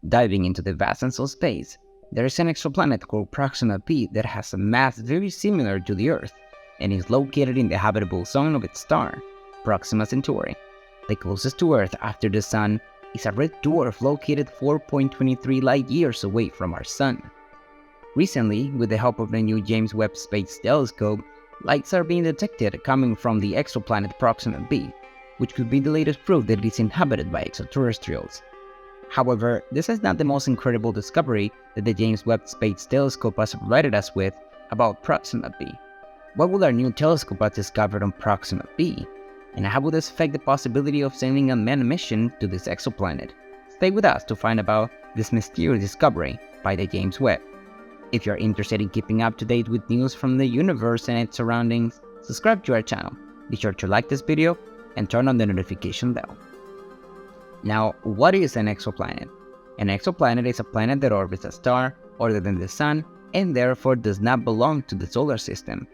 Diving into the vastness of space, there is an exoplanet called Proxima B that has a mass very similar to the Earth and is located in the habitable zone of its star, Proxima Centauri. The closest to Earth after the Sun is a red dwarf located 4.23 light years away from our Sun. Recently, with the help of the new James Webb Space Telescope, lights are being detected coming from the exoplanet Proxima B, which could be the latest proof that it is inhabited by extraterrestrials. However, this is not the most incredible discovery that the James Webb Space Telescope has provided us with about Proxima B. What will our new telescope have discovered on Proxima B? And how will this affect the possibility of sending a manned mission to this exoplanet? Stay with us to find about this mysterious discovery by the James Webb. If you're interested in keeping up to date with news from the universe and its surroundings, subscribe to our channel. Be sure to like this video and turn on the notification bell. Now, what is an exoplanet? An exoplanet is a planet that orbits a star other than the Sun and therefore does not belong to the solar system.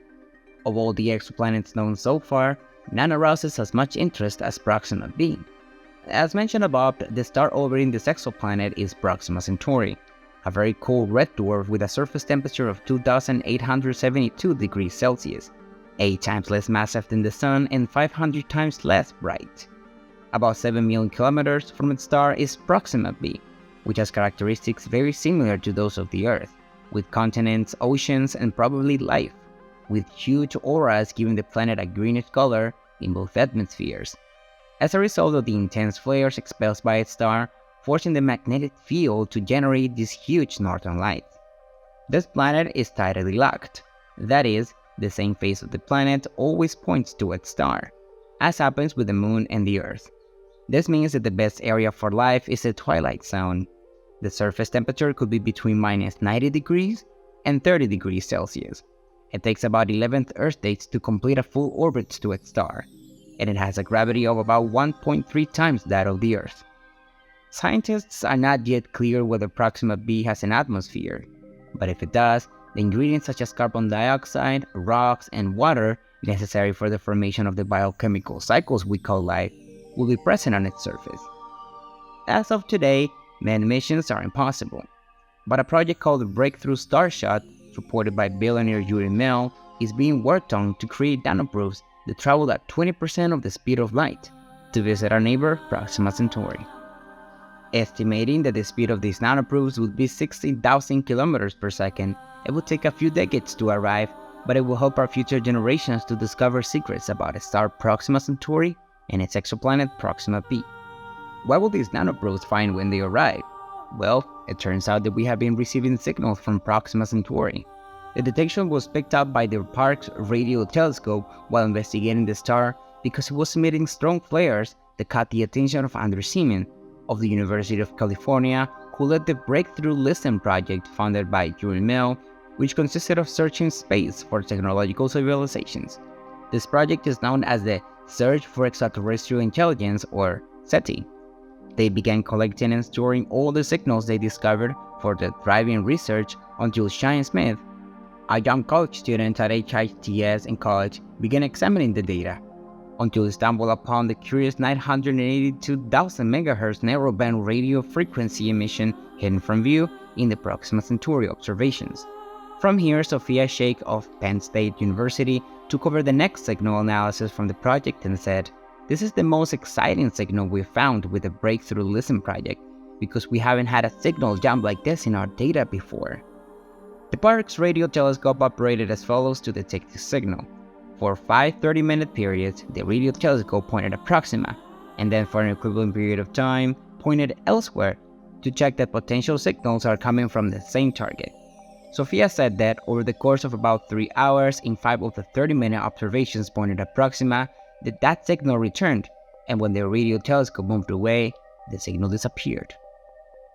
Of all the exoplanets known so far, none arouses as much interest as Proxima B. As mentioned above, the star orbiting this exoplanet is Proxima Centauri, a very cold red dwarf with a surface temperature of 2,872 degrees Celsius, 8 times less massive than the Sun and 500 times less bright. About 7 million kilometers from its star is Proxima B, which has characteristics very similar to those of the Earth, with continents, oceans, and probably life, with huge auras giving the planet a greenish color in both atmospheres, as a result of the intense flares expelled by its star, forcing the magnetic field to generate these huge northern lights. This planet is tidally locked, that is, the same face of the planet always points to its star, as happens with the Moon and the Earth. This means that the best area for life is the twilight zone. The surface temperature could be between minus 90 degrees and 30 degrees Celsius. It takes about 11 Earth days to complete a full orbit to its star, and it has a gravity of about 1.3 times that of the Earth. Scientists are not yet clear whether Proxima B has an atmosphere, but if it does, the ingredients such as carbon dioxide, rocks, and water necessary for the formation of the biochemical cycles we call life will be present on its surface. As of today, manned missions are impossible, but a project called Breakthrough Starshot, supported by billionaire Yuri Mel, is being worked on to create nanoproofs that travel at 20% of the speed of light to visit our neighbor Proxima Centauri. Estimating that the speed of these nanoproofs would be 60,000 kilometers per second, it would take a few decades to arrive, but it will help our future generations to discover secrets about a star Proxima Centauri and its exoplanet Proxima B. What will these nanoprobes find when they arrive? Well, it turns out that we have been receiving signals from Proxima Centauri. The detection was picked up by the Parkes radio telescope while investigating the star because it was emitting strong flares that caught the attention of Andrew Seaman of the University of California, who led the Breakthrough Listen project funded by Yuri Mel, which consisted of searching space for technological civilizations. This project is known as the Search for Extraterrestrial Intelligence, or SETI. They began collecting and storing all the signals they discovered for the thriving research until Shane Smith, a young college student at HITS in college, began examining the data, until he stumbled upon the curious 982,000 MHz narrowband radio frequency emission hidden from view in the Proxima Centauri observations. From here, Sophia Sheikh of Penn State University took over the next signal analysis from the project and said, "This is the most exciting signal we've found with the Breakthrough Listen project, because we haven't had a signal jump like this in our data before." The Parkes radio telescope operated as follows to detect the signal. For 5 30-minute periods, the radio telescope pointed at Proxima, and then for an equivalent period of time, pointed elsewhere to check that potential signals are coming from the same target. Sophia said that over the course of about 3 hours in 5 of the 30-minute observations pointed at Proxima, that signal returned, and when the radio telescope moved away, the signal disappeared.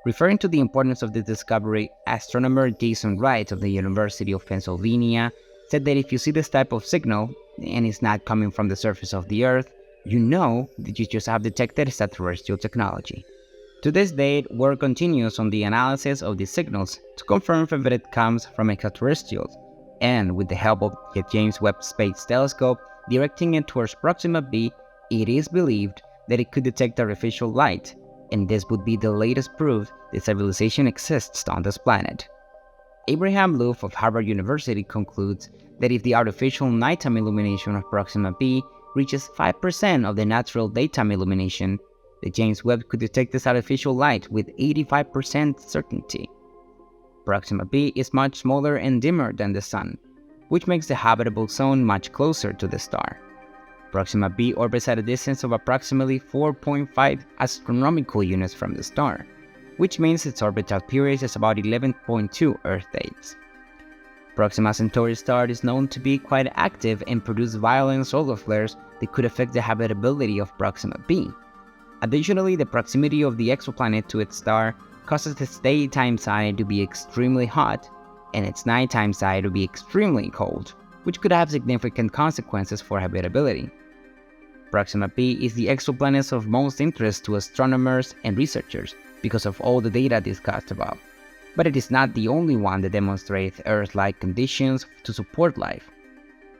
Referring to the importance of this discovery, astronomer Jason Wright of the University of Pennsylvania said that if you see this type of signal, and it's not coming from the surface of the Earth, you know that you just have detected extraterrestrial technology. To this date, work continues on the analysis of these signals to confirm if it comes from extraterrestrials, and with the help of the James Webb Space Telescope directing it towards Proxima B, it is believed that it could detect artificial light and this would be the latest proof that civilization exists on this planet. Abraham Louf of Harvard University concludes that if the artificial nighttime illumination of Proxima B reaches 5% of the natural daytime illumination, the James Webb could detect this artificial light with 85% certainty. Proxima B is much smaller and dimmer than the Sun, which makes the habitable zone much closer to the star. Proxima B orbits at a distance of approximately 4.5 astronomical units from the star, which means its orbital period is about 11.2 Earth days. Proxima Centauri's star is known to be quite active and produce violent solar flares that could affect the habitability of Proxima B. Additionally, the proximity of the exoplanet to its star causes its daytime side to be extremely hot and its nighttime side to be extremely cold, which could have significant consequences for habitability. Proxima B is the exoplanet of most interest to astronomers and researchers because of all the data discussed above. But it is not the only one that demonstrates Earth-like conditions to support life.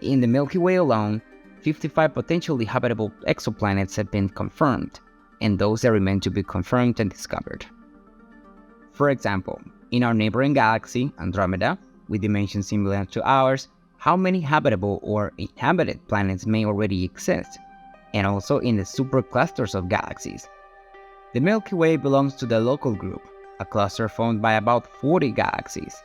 In the Milky Way alone, 55 potentially habitable exoplanets have been confirmed, and those that remain to be confirmed and discovered. For example, in our neighboring galaxy, Andromeda, with dimensions similar to ours, how many habitable or inhabited planets may already exist, and also in the superclusters of galaxies. The Milky Way belongs to the local group, a cluster formed by about 40 galaxies,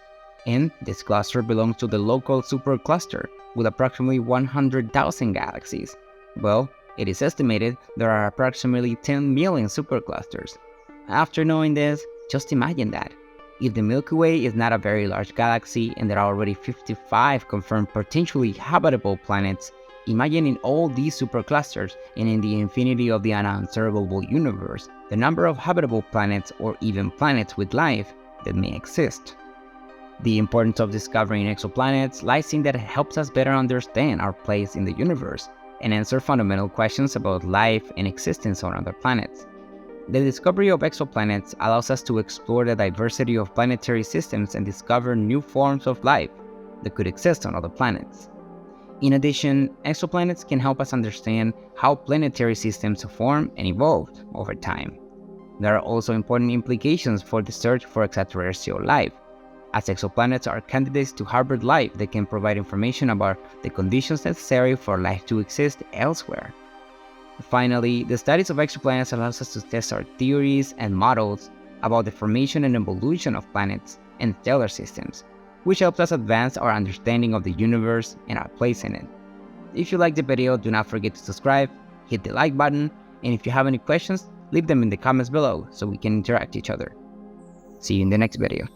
and this cluster belongs to the local supercluster with approximately 100,000 galaxies. Well, it is estimated there are approximately 10 million superclusters. After knowing this, just imagine that. If the Milky Way is not a very large galaxy and there are already 55 confirmed potentially habitable planets, imagine in all these superclusters and in the infinity of the unobservable universe, the number of habitable planets or even planets with life that may exist. The importance of discovering exoplanets lies in that it helps us better understand our place in the universe and answer fundamental questions about life and existence on other planets. The discovery of exoplanets allows us to explore the diversity of planetary systems and discover new forms of life that could exist on other planets. In addition, exoplanets can help us understand how planetary systems form and evolved over time. There are also important implications for the search for extraterrestrial life, as exoplanets are candidates to harbor life that can provide information about the conditions necessary for life to exist elsewhere. Finally, the studies of exoplanets allows us to test our theories and models about the formation and evolution of planets and stellar systems, which helps us advance our understanding of the universe and our place in it. If you liked the video, do not forget to subscribe, hit the like button, and if you have any questions, leave them in the comments below so we can interact with each other. See you in the next video.